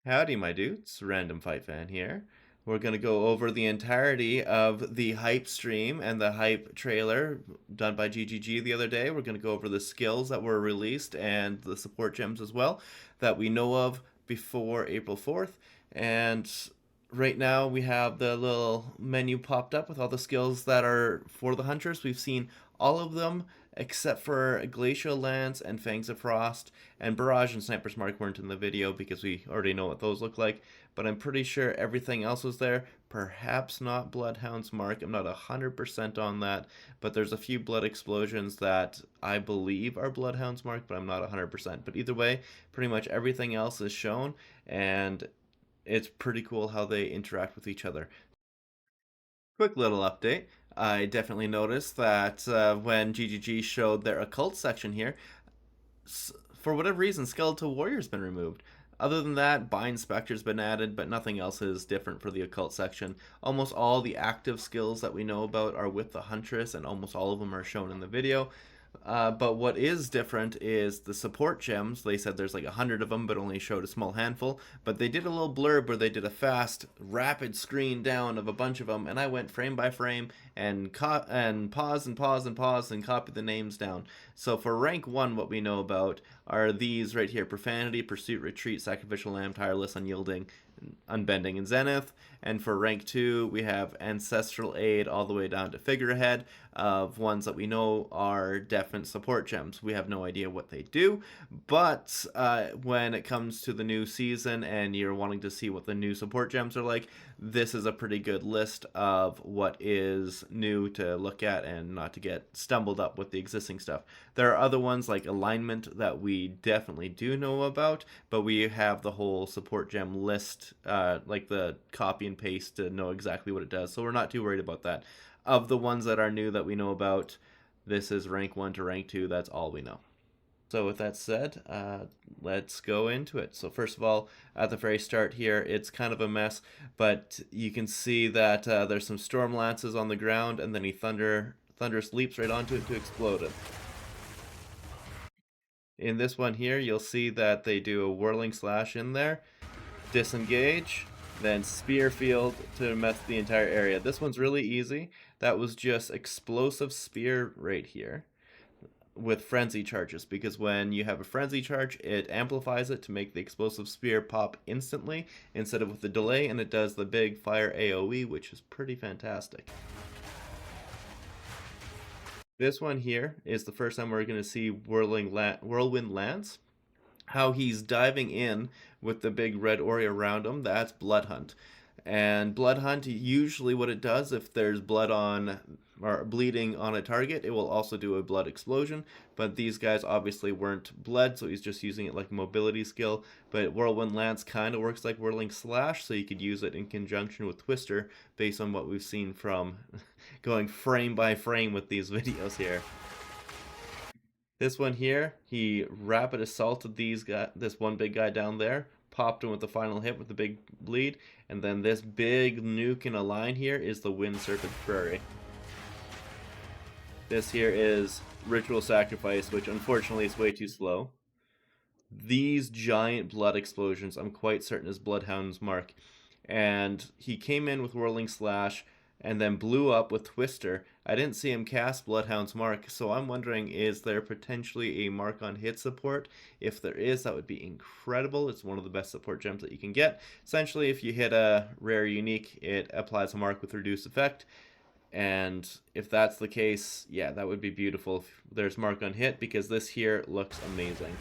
Howdy, my dudes. Random Fight Fan here. We're going to go over the entirety of the hype stream and the hype trailer done by GGG the other day. We're going to go over the skills that were released and the support gems as well that we know of before April 4th. And right now we have the little menu popped up with all the skills that are for the Huntress. We've seen all of them except for Glacial Lance and Fangs of Frost, and Barrage and Sniper's Mark weren't in the video because we already know what those look like, but I'm pretty sure everything else was there. Perhaps not Bloodhound's Mark, I'm not 100% on that, but there's a few blood explosions that I believe are Bloodhound's Mark, but I'm not 100%. But either way, pretty much everything else is shown, and it's pretty cool how they interact with each other. Quick little update. I definitely noticed that when GGG showed their occult section here, for whatever reason, Skeletal Warrior's been removed. Other than that, Bind Spectre's been added, but nothing else is different for the occult section. Almost all the active skills that we know about are with the Huntress, and almost all of them are shown in the video. But what is different is the support gems. They said there's like 100 of them, but only showed a small handful. But they did a little blurb where they did a fast, rapid screen down of a bunch of them, and I went frame by frame and pause and pause and pause and copy the names down. So for rank 1, what we know about are these right here: Profanity, Pursuit, Retreat, Sacrificial Lamb, Tireless, Unyielding, Unbending, and Zenith. And for rank 2, we have Ancestral Aid all the way down to Figurehead, of ones that we know are definite support gems. We have no idea what they do, but when it comes to the new season and you're wanting to see what the new support gems are like, this is a pretty good list of what is new to look at and not to get stumbled up with the existing stuff. There are other ones like Alignment that we definitely do know about, but we have the whole support gem list, like the copy and paste to know exactly what it does, so we're not too worried about that. Of the ones that are new that we know about, this is rank 1 to rank 2. That's all we know. So with that said, let's go into it. So first of all, at the very start here, it's kind of a mess, but you can see that there's some Storm Lances on the ground, and then he Thunderous leaps right onto it to explode it. In this one here, you'll see that they do a Whirling Slash in there, disengage, then Spear Field to mess the entire area. This one's really easy. That was just Explosive Spear right here with Frenzy charges, because when you have a Frenzy charge, it amplifies it to make the Explosive Spear pop instantly instead of with the delay, and it does the big fire AoE, which is pretty fantastic. This one here is the first time we're going to see Whirlwind Lance. How he's diving in with the big red ori around him, that's Bloodhound. And Bloodhound, usually what it does, if there's blood on or bleeding on a target, it will also do a blood explosion. But these guys obviously weren't bled, so he's just using it like a mobility skill. But Whirlwind Lance kind of works like Whirling Slash, so you could use it in conjunction with Twister based on what we've seen from going frame by frame with these videos here. This one here, he rapid assaulted this one big guy down there, popped him with the final hit with the big bleed, and then this big nuke in a line here is the Wind Serpent Prairie. This here is Ritual Sacrifice, which unfortunately is way too slow. These giant blood explosions, I'm quite certain is Bloodhound's Mark. And he came in with Whirling Slash, and then blew up with Twister. I didn't see him cast Bloodhound's Mark, so I'm wondering, is there potentially a mark on hit support? If there is, that would be incredible. It's one of the best support gems that you can get. Essentially, if you hit a rare unique, it applies a mark with reduced effect. And if that's the case, yeah, that would be beautiful if there's mark on hit, because this here looks amazing.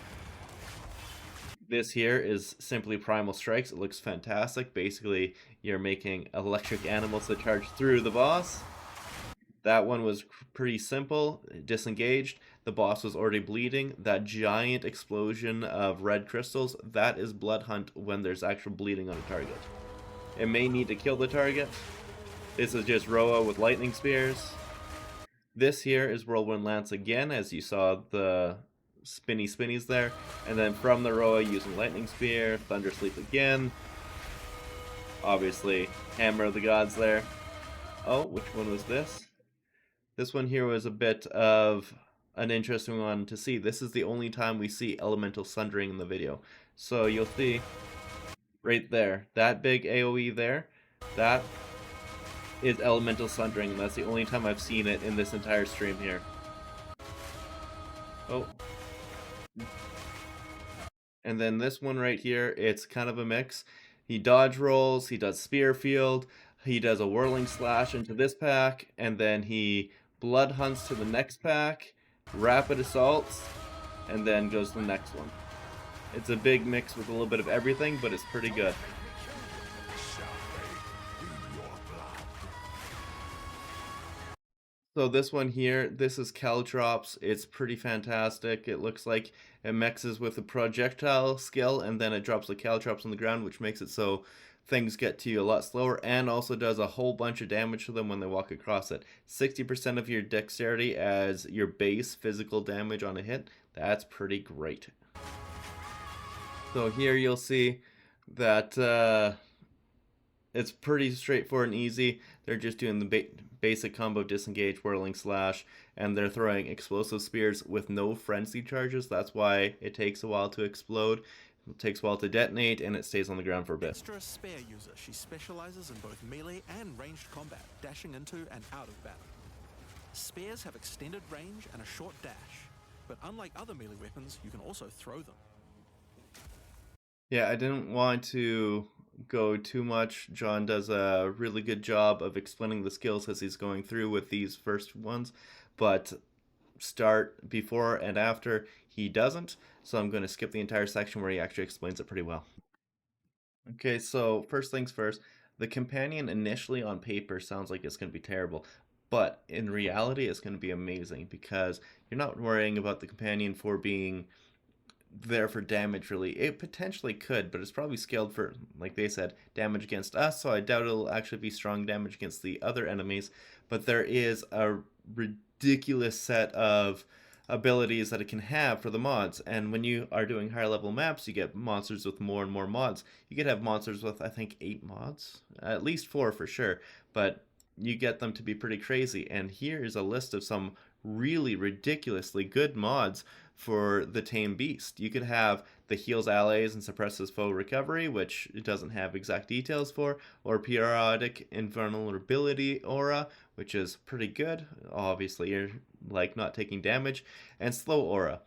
This here is simply Primal Strikes. It looks fantastic. Basically, you're making electric animals that charge through the boss. That one was pretty simple. Disengaged. The boss was already bleeding. That giant explosion of red crystals, that is Bloodhound when there's actual bleeding on a target. It may need to kill the target. This is just Roa with lightning spears. This here is Whirlwind Lance again, as you saw the spinnies there, and then from the Roa using Lightning Spear, Thunder Sleep again, obviously Hammer of the Gods there. Oh, which one was this? This one here was a bit of an interesting one to see. This is the only time we see Elemental Sundering in the video. So you'll see Right there. That big AoE there, that is Elemental Sundering, and that's the only time I've seen it in this entire stream here. Oh. And then this one right here, it's kind of a mix. He dodge rolls, he does Spear Field, he does a Whirling Slash into this pack, and then he Blood Hunts to the next pack, Rapid Assaults, and then goes to the next one. It's a big mix with a little bit of everything, but it's pretty good. So this one here, this is Caltrops. It's pretty fantastic. It looks like it mixes with a projectile skill, and then it drops the Caltrops on the ground, which makes it so things get to you a lot slower, and also does a whole bunch of damage to them when they walk across it. 60% of your dexterity as your base physical damage on a hit. That's pretty great. So here you'll see that it's pretty straightforward and easy. They're just doing the basic combo disengage, whirling slash, and they're throwing explosive spears with no frenzy charges. That's why it takes a while to explode. It takes a while to detonate, and it stays on the ground for a bit. Extra spear user, she specializes in both melee and ranged combat, dashing into and out of battle. Spears have extended range and a short dash, but unlike other melee weapons, you can also throw them. Yeah, I didn't want to go too much. John does a really good job of explaining the skills as he's going through with these first ones, but start before and after he doesn't, so I'm going to skip the entire section where he actually explains it pretty well. Okay, so first things first, the companion initially on paper sounds like it's going to be terrible, but in reality it's going to be amazing because you're not worrying about the companion for being there for damage really. It potentially could, but it's probably scaled for, like they said, damage against us, so I doubt it'll actually be strong damage against the other enemies, but there is a ridiculous set of abilities that it can have for the mods, and when you are doing higher level maps, you get monsters with more and more mods. You could have monsters with, I think, 8 mods, at least 4 for sure, but you get them to be pretty crazy, and here is a list of some really ridiculously good mods for the Tame Beast. You could have the heals allies and suppresses foe recovery, which it doesn't have exact details for, or periodic invulnerability aura, which is pretty good. Obviously, you're like not taking damage, and slow aura.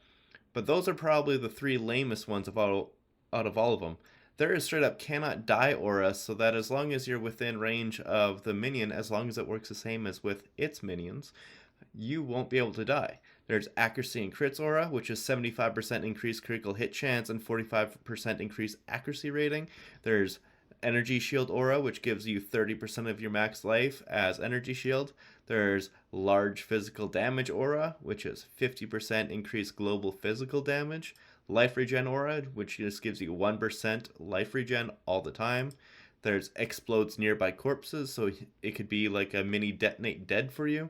But those are probably the 3 lamest ones out of all of them. There is straight up cannot die aura, so that as long as you're within range of the minion, as long as it works the same as with its minions, you won't be able to die. There's accuracy and crits aura, which is 75% increased critical hit chance and 45% increased accuracy rating. There's energy shield aura, which gives you 30% of your max life as energy shield. There's large physical damage aura, which is 50% increased global physical damage. Life regen aura, which just gives you 1% life regen all the time. There's explodes nearby corpses, so it could be like a mini detonate dead for you.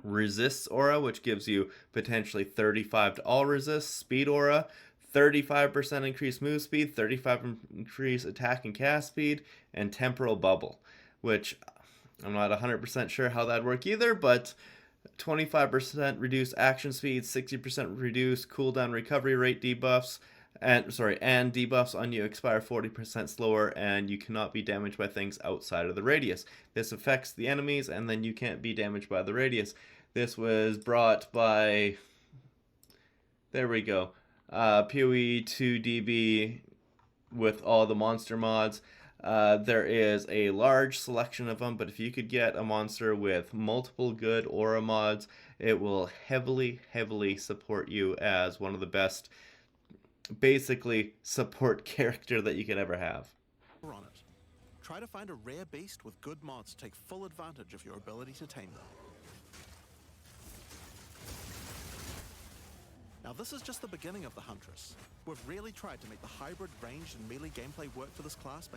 Resists aura, which gives you potentially 35 to all resists. Speed aura, 35% increased move speed, 35% increased attack and cast speed, and temporal bubble, which I'm not 100% sure how that'd work either, but 25% reduced action speed, 60% reduced cooldown recovery rate debuffs, and debuffs on you expire 40% slower, and you cannot be damaged by things outside of the radius. This affects the enemies, and then you can't be damaged by the radius. This was brought by, there we go, POE 2DB with all the monster mods. There is a large selection of them, but if you could get a monster with multiple good aura mods, it will heavily support you as one of the best, basically, support character that you could ever have. On it. Try to find a rare beast with good mods to take full advantage of your ability to tame them. Now this is just the beginning of the Huntress. We've really tried to make the hybrid ranged and melee gameplay work for this class.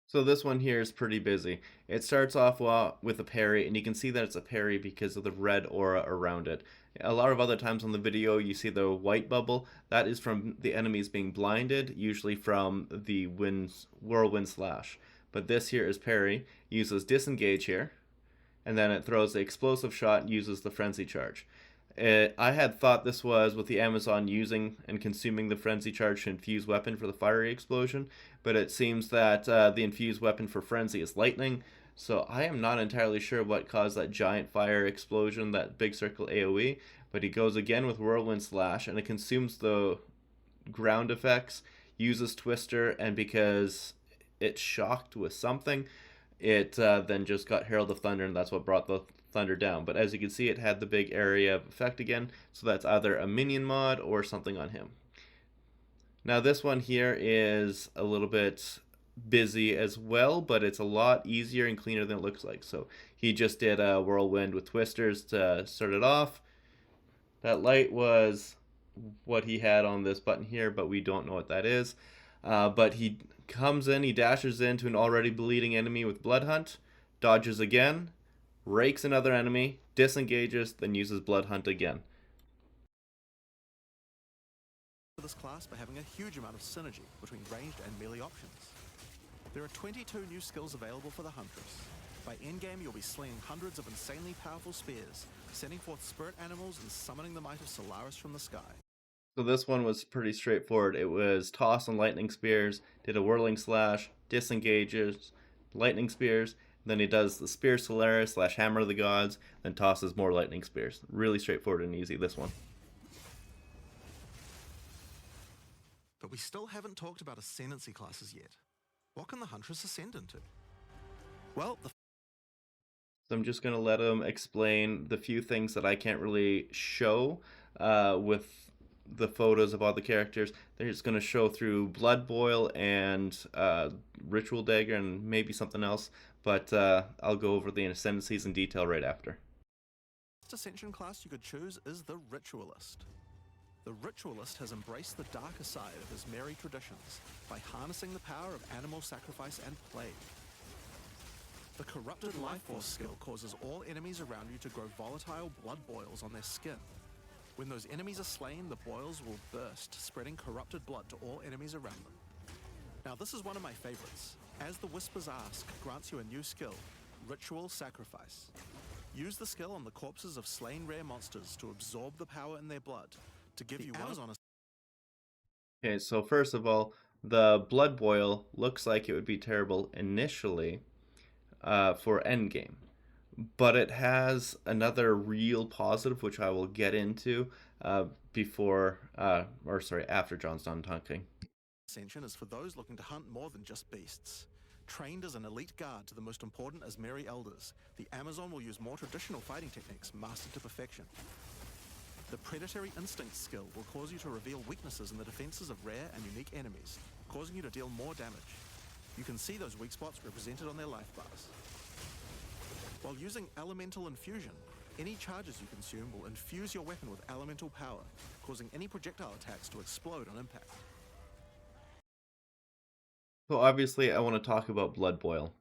So this one here is pretty busy. It starts off with a parry, and you can see that it's a parry because of the red aura around it. A lot of other times on the video you see the white bubble. That is from the enemies being blinded, usually from the whirlwind slash. But this here is parry, uses disengage here, and then it throws the explosive shot and uses the frenzy charge. I had thought this was with the Amazon using and consuming the Frenzy Charge to infuse weapon for the fiery explosion, but it seems that the infused weapon for Frenzy is lightning, so I am not entirely sure what caused that giant fire explosion, that big circle AoE, but he goes again with Whirlwind Slash, and it consumes the ground effects, uses Twister, and because it's shocked with something, it then just got Herald of Thunder, and that's what brought the thunder down. But as you can see, it had the big area of effect again, so that's either a minion mod or something on him. Now this one here is a little bit busy as well, but it's a lot easier and cleaner than it looks like. So he just did a whirlwind with twisters to start it off. That light was what he had on this button here, but we don't know what that is. But he comes in, he dashes into an already bleeding enemy with Bloodhound, dodges again, rakes another enemy, disengages, then uses Bloodhound again. This class by having a huge amount of synergy between ranged and melee options. There are 22 new skills available for the Huntress. By endgame, you'll be slinging hundreds of insanely powerful spears, sending forth spirit animals and summoning the might of Solaris from the sky. So this one was pretty straightforward. It was toss and lightning spears, did a whirling slash, disengages, lightning spears, then he does the spear Solaris / hammer of the gods, then tosses more lightning spears. Really straightforward and easy, this one. But we still haven't talked about ascendancy classes yet. What can the Huntress ascend into? Well, So I'm just going to let him explain the few things that I can't really show with the photos of all the characters. They're just going to show through Blood Boil and Ritual Dagger and maybe something else, but I'll go over the ascendancies in detail right after. The ascension class you could choose is the Ritualist. The Ritualist has embraced the darker side of his merry traditions by harnessing the power of animal sacrifice and plague. The Corrupted Life Force skill causes all enemies around you to grow volatile blood boils on their skin. When those enemies are slain, the boils will burst, spreading corrupted blood to all enemies around them. Now this is one of my favorites. As the Whispers Ask grants you a new skill, Ritual Sacrifice. Use the skill on the corpses of slain rare monsters to absorb the power in their blood, to give you Amazon. Okay, so first of all, the Blood Boil looks like it would be terrible initially for endgame, but it has another real positive, which I will get into after John's done talking. Ascension is for those looking to hunt more than just beasts. Trained as an elite guard to the most important Asmeri elders, the Amazon will use more traditional fighting techniques mastered to perfection. The Predatory Instinct skill will cause you to reveal weaknesses in the defenses of rare and unique enemies, causing you to deal more damage. You can see those weak spots represented on their life bars. While using Elemental Infusion, any charges you consume will infuse your weapon with elemental power, causing any projectile attacks to explode on impact. So obviously I want to talk about Blood Boil.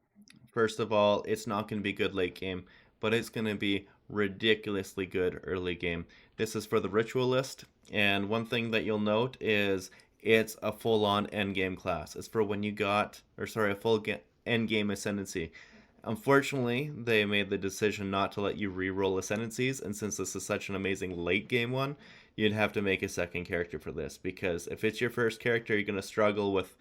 First of all, it's not going to be good late game, but it's going to be ridiculously good early game. This is for the Ritualist, and one thing that you'll note is it's a full-on endgame class. It's for when you got, a full endgame ascendancy. Unfortunately, they made the decision not to let you re-roll ascendancies, and since this is such an amazing late game one, you'd have to make a second character for this, because if it's your first character, you're going to struggle with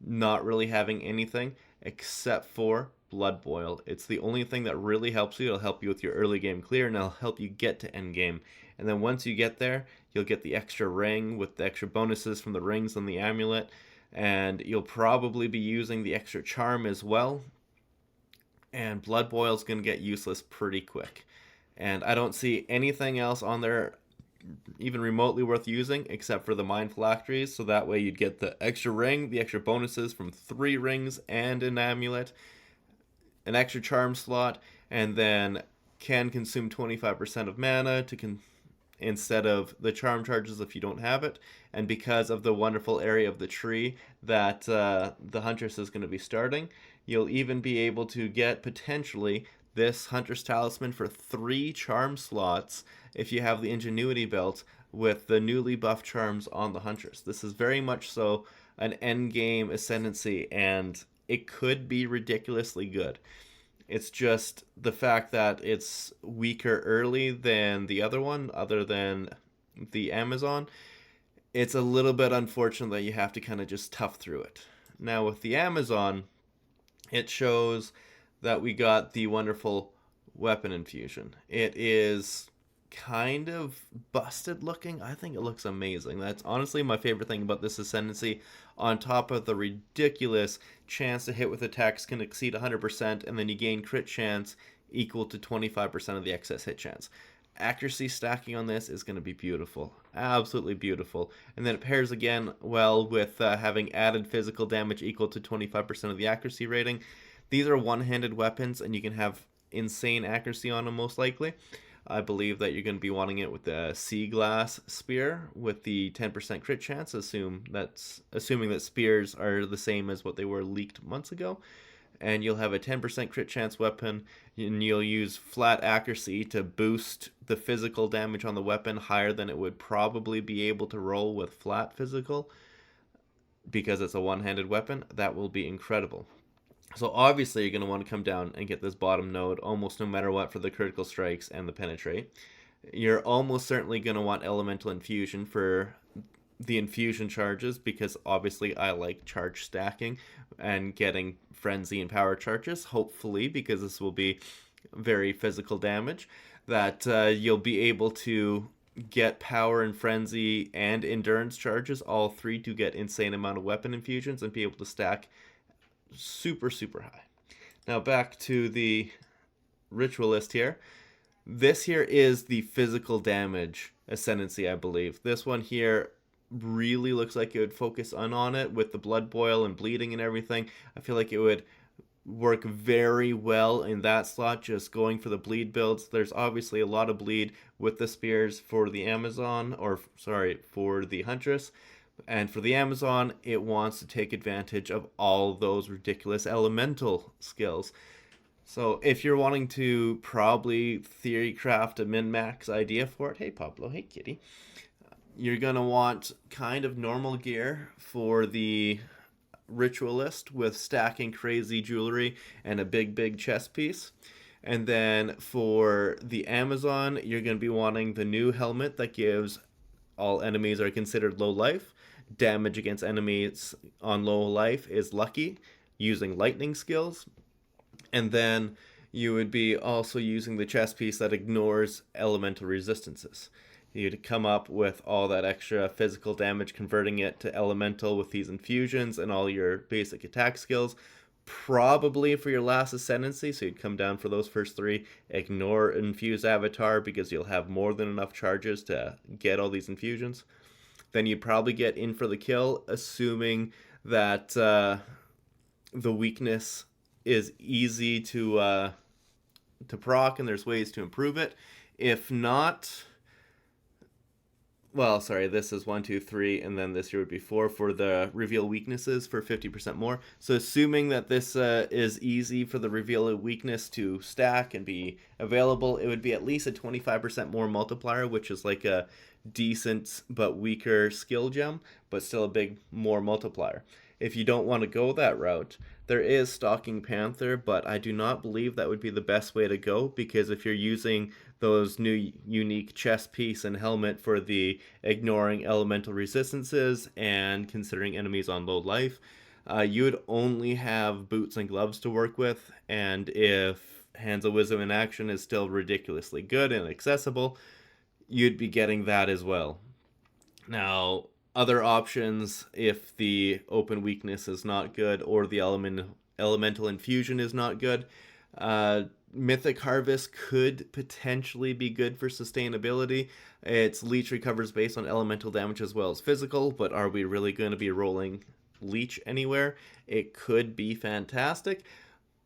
not really having anything except for Blood Boil. It's the only thing that really helps you. It'll help you with your early game clear, and it'll help you get to end game. And then once you get there, you'll get the extra ring with the extra bonuses from the rings and the amulet, and you'll probably be using the extra charm as well. And Blood Boil's going to get useless pretty quick. And I don't see anything else on there even remotely worth using except for the Mind Phylacteries, so that way you'd get the extra ring, the extra bonuses from 3 rings and an amulet, an extra charm slot, and then can consume 25% of mana instead of the charm charges if you don't have it. And because of the wonderful area of the tree that the Huntress is going to be starting, you'll even be able to get potentially this Huntress Talisman for 3 charm slots if you have the Ingenuity belt with the newly buffed charms on the Huntress. This is very much so an endgame ascendancy, and it could be ridiculously good. It's just the fact that it's weaker early than the other one, other than the Amazon. It's a little bit unfortunate that you have to kind of just tough through it. Now, with the Amazon, it shows that we got the wonderful weapon infusion. It is kind of busted looking. I think it looks amazing. That's honestly my favorite thing about this ascendancy. On top of the ridiculous chance to hit with attacks can exceed 100%, and then you gain crit chance equal to 25% of the excess hit chance. Accuracy stacking on this is going to be beautiful, absolutely beautiful. And then it pairs again well with having added physical damage equal to 25% of the accuracy rating. These are one-handed weapons, and you can have insane accuracy on them most likely. I believe that you're going to be wanting it with the Sea Glass Spear with the 10% crit chance. Assuming that spears are the same as what they were leaked months ago. And you'll have a 10% crit chance weapon, and you'll use flat accuracy to boost the physical damage on the weapon higher than it would probably be able to roll with flat physical, because it's a one-handed weapon. That will be incredible. So obviously you're going to want to come down and get this bottom node almost no matter what for the critical strikes and the penetrate. You're almost certainly going to want elemental infusion for the infusion charges, because obviously I like charge stacking and getting frenzy and power charges, hopefully, because this will be very physical damage, that you'll be able to get power and frenzy and endurance charges, all three, to get insane amount of weapon infusions and be able to stack super, super high. Now back to the Ritualist here. This here is the physical damage ascendancy, I believe. This one here really looks like it would focus on it with the blood boil and bleeding and everything. I feel like it would work very well in that slot, just going for the bleed builds. There's obviously a lot of bleed with the spears for the Amazon, or sorry, for the Huntress. And for the Amazon, it wants to take advantage of all those ridiculous elemental skills. So if you're wanting to probably theory craft a min-max idea for it, hey Pablo, hey kitty, you're going to want kind of normal gear for the Ritualist with stacking crazy jewelry and a big chest piece. And then for the Amazon, you're going to be wanting the new helmet that gives all enemies are considered low life. Damage against enemies on low life is lucky, using lightning skills. And then you would be also using the chest piece that ignores elemental resistances. You'd come up with all that extra physical damage, converting it to elemental with these infusions and all your basic attack skills. Probably for your last ascendancy, so you'd come down for those first three, ignore infused avatar because you'll have more than enough charges to get all these infusions. Then you'd probably get in for the kill, assuming that the weakness is easy to proc and there's ways to improve it. If not, well, sorry, this is 1, 2, 3, and then this here would be 4 for the reveal weaknesses for 50% more. So assuming that this is easy for the reveal weakness to stack and be available, it would be at least a 25% more multiplier, which is like a decent but weaker skill gem, but still a big more multiplier. If you don't want to go that route, there is Stalking Panther, but I do not believe that would be the best way to go, because if you're using those new unique chest piece and helmet for the ignoring elemental resistances and considering enemies on low life, you would only have boots and gloves to work with, and if Hands of Wisdom in action is still ridiculously good and accessible, you'd be getting that as well. Now, other options, if the open weakness is not good or the elemental infusion is not good, Mythic Harvest could potentially be good for sustainability. Its Leech recovers based on elemental damage as well as physical, but are we really going to be rolling Leech anywhere? It could be fantastic,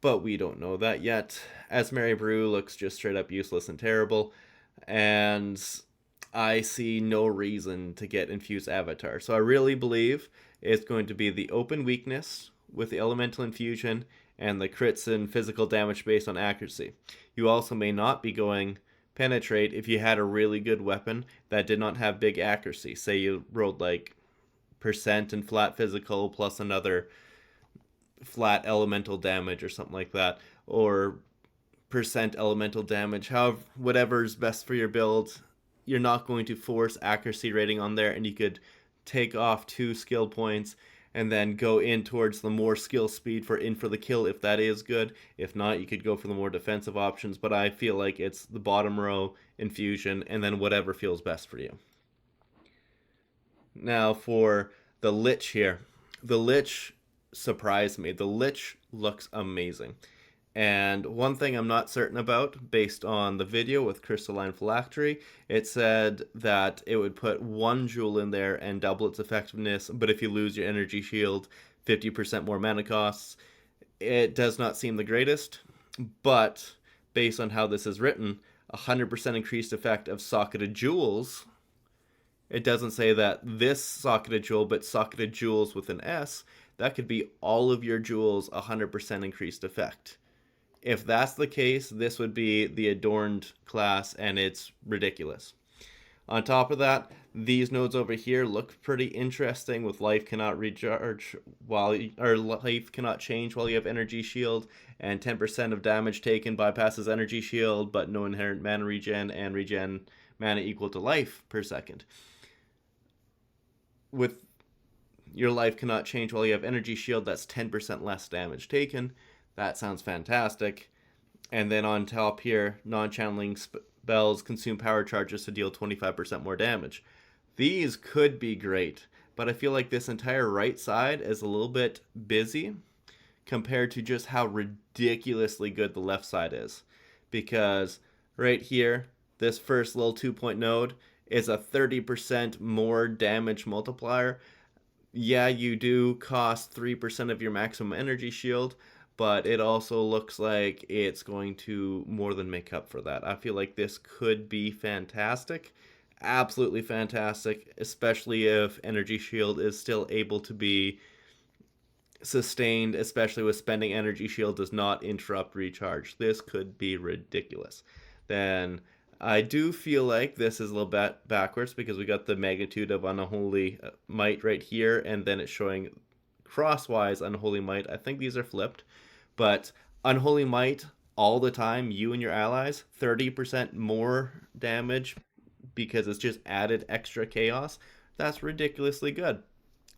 but we don't know that yet. As Mary Brew looks just straight up useless and terrible, and I see no reason to get Infused Avatar. So I really believe it's going to be the open weakness with the elemental infusion and the crits and physical damage based on accuracy. You also may not be going penetrate if you had a really good weapon that did not have big accuracy. Say you rolled like percent and flat physical plus another flat elemental damage or something like that. Or elemental damage. However, whatever's best for your build, you're not going to force accuracy rating on there, and you could take off 2 skill points and then go in towards the more skill speed for in for the kill if that is good. If not, you could go for the more defensive options, but I feel like it's the bottom row, infusion, and then whatever feels best for you. Now for the Lich here. The Lich surprised me. The Lich looks amazing. And one thing I'm not certain about, based on the video with Crystalline Phylactery, it said that it would put 1 jewel in there and double its effectiveness, but if you lose your energy shield, 50% more mana costs. It does not seem the greatest, but based on how this is written, 100% increased effect of socketed jewels. It doesn't say that this socketed jewel, but socketed jewels with an S. That could be all of your jewels 100% increased effect. If that's the case, this would be the Adorned class, and it's ridiculous. On top of that, these nodes over here look pretty interesting with life cannot recharge or life cannot change while you have energy shield, and 10% of damage taken bypasses energy shield, but no inherent mana regen, and regen mana equal to life per second. With your life cannot change while you have energy shield, that's 10% less damage taken. That sounds fantastic. And then on top here, non-channeling spells consume power charges to deal 25% more damage. These could be great, but I feel like this entire right side is a little bit busy compared to just how ridiculously good the left side is. Because right here, this first little 2-point node is a 30% more damage multiplier. Yeah, you do cost 3% of your maximum energy shield, but it also looks like it's going to more than make up for that. I feel like this could be fantastic. Absolutely fantastic, especially if energy shield is still able to be sustained, especially with spending energy shield does not interrupt recharge. This could be ridiculous. Then I do feel like this is a little bit backwards because we got the magnitude of Unholy Might right here, and then it's showing crosswise Unholy Might. I think these are flipped, but Unholy Might all the time, you and your allies, 30% more damage because it's just added extra chaos. That's ridiculously good.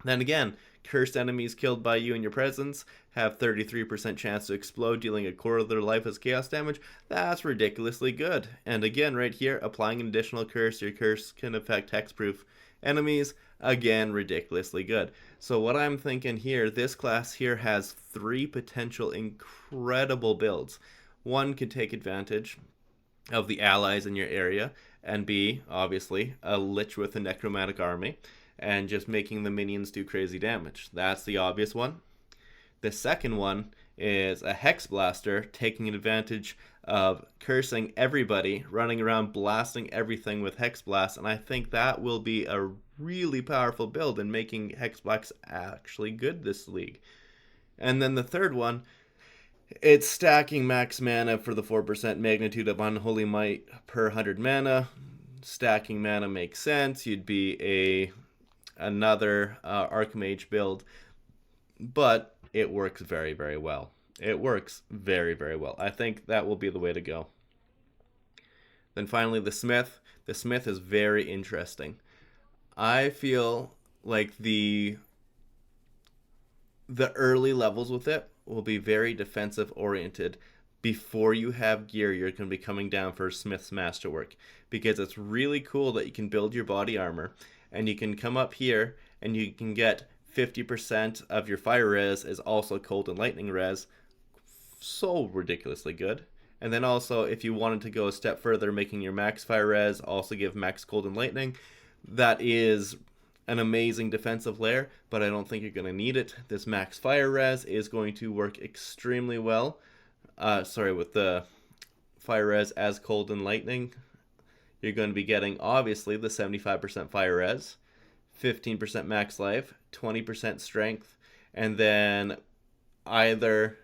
Then again, cursed enemies killed by you in your presence have 33% chance to explode, dealing a quarter of their life as chaos damage. That's ridiculously good. And again, right here, applying an additional curse, your curse can affect hexproof enemies. Again, ridiculously good. So what I'm thinking here, this class here has 3 potential incredible builds. One could take advantage of the allies in your area and be, obviously, a Lich with a necromantic army and just making the minions do crazy damage. That's the obvious one. The second one is a Hex Blaster taking advantage of cursing everybody, running around blasting everything with Hex Blast, and I think that will be a really powerful build in making Hex Blast actually good this league. And then the third one, it's stacking max mana for the 4% magnitude of Unholy Might per 100 mana. Stacking mana makes sense. You'd be another Archmage build, but it works very, very well. It works very, very well. I think that will be the way to go. Then finally, the Smith. The Smith is very interesting. I feel like the early levels with it will be very defensive oriented. Before you have gear, you're going to be coming down for Smith's Masterwork, because it's really cool that you can build your body armor and you can come up here and you can get 50% of your fire res is also cold and lightning res. So ridiculously good. And then also, if you wanted to go a step further, making your max fire res also give max cold and lightning, that is an amazing defensive layer, but I don't think you're going to need it. This max fire res is going to work extremely well. With the fire res as cold and lightning, you're going to be getting, obviously, the 75% fire res, 15% max life, 20% strength, and then either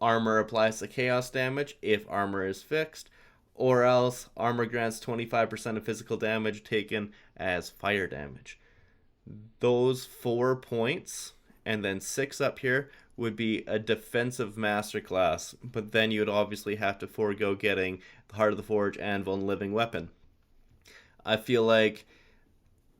armor applies to chaos damage if armor is fixed, or else armor grants 25% of physical damage taken as fire damage. Those 4 points, and then 6 up here, would be a defensive masterclass, but then you would obviously have to forego getting the Heart of the Forge, Anvil, and Living Weapon. I feel like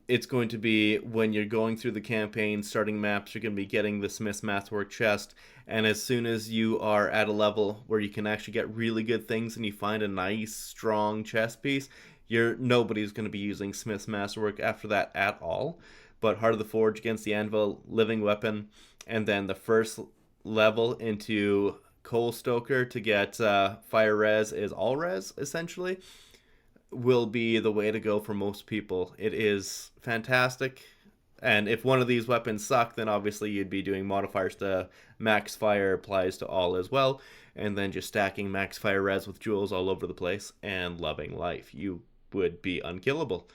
it's going to be when you're going through the campaign, starting maps, you're going to be getting the Smith's Masterwork chest, and as soon as you are at a level where you can actually get really good things and you find a nice, strong chest piece, nobody's going to be using Smith's Masterwork after that at all. But Heart of the Forge against the Anvil, Living Weapon, and then the first level into Coal Stoker to get Fire Res is all res, essentially, will be the way to go for most people. It is fantastic. And if one of these weapons suck, then obviously you'd be doing modifiers to max fire applies to all as well, and then just stacking max fire res with jewels all over the place and loving life. You would be unkillable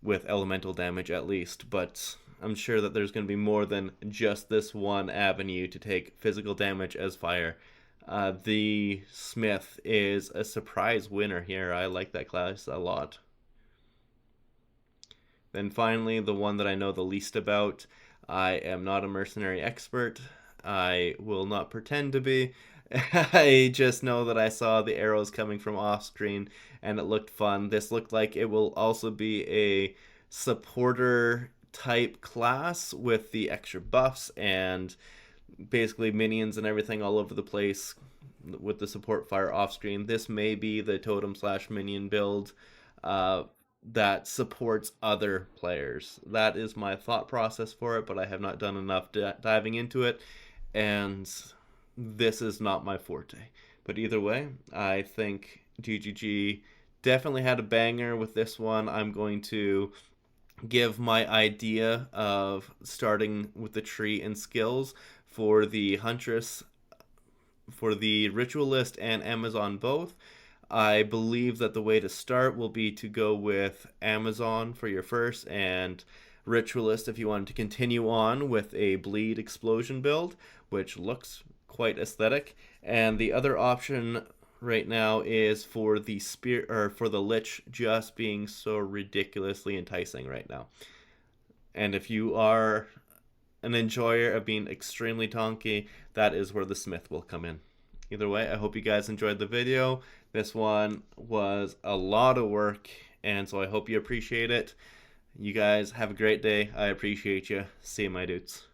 with elemental damage at least, but I'm sure that there's going to be more than just this one avenue to take physical damage as fire. The Smith is a surprise winner here. I like that class a lot. Then finally, the one that I know the least about. I am not a mercenary expert. I will not pretend to be. I just know that I saw the arrows coming from off screen and it looked fun. This looked like it will also be a supporter type class with the extra buffs and basically minions and everything all over the place with the support fire off screen. This may be the totem slash minion build that supports other players. That is my thought process for it, but I have not done enough diving into it, and this is not my forte. But either way, I think GGG definitely had a banger with this one. I'm going to give my idea of starting with the tree and skills for the Huntress, for the Ritualist, and Amazon both. I believe that the way to start will be to go with Amazon for your first, and Ritualist if you wanted to continue on with a Bleed Explosion build, which looks quite aesthetic. And the other option right now is for the spear, or for the Lich, just being so ridiculously enticing right now. And if you are an enjoyer of being extremely tonky, that is where the Smith will come in. Either way, I hope you guys enjoyed the video. This one was a lot of work, and so I hope you appreciate it. You guys have a great day. I appreciate you. See you, my dudes.